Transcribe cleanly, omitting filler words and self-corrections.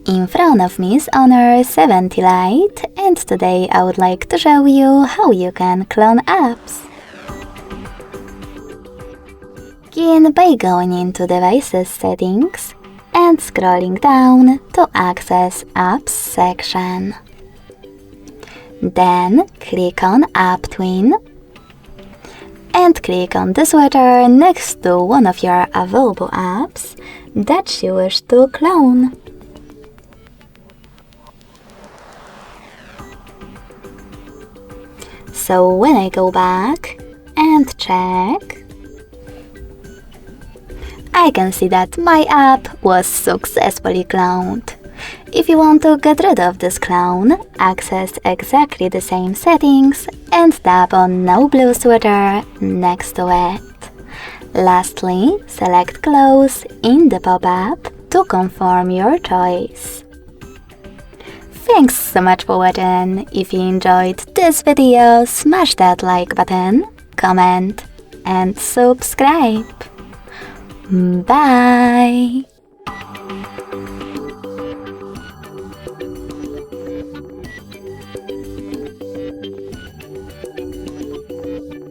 In front of me is Honor 70 Lite, and today I would like to show you how you can clone apps. Begin by going into Devices settings and scrolling down to access Apps section. Then click on App Twin and click on the switcher next to one of your available apps that you wish to clone. So when I go back and check, I can see that my app was successfully cloned. If you want to get rid of this clone, access exactly the same settings and tap on No Blue Sweater next to it. Lastly, select Close in the pop-up to confirm your choice. Thanks so much for watching. If you enjoyed this video, smash that like button, comment and subscribe. Bye!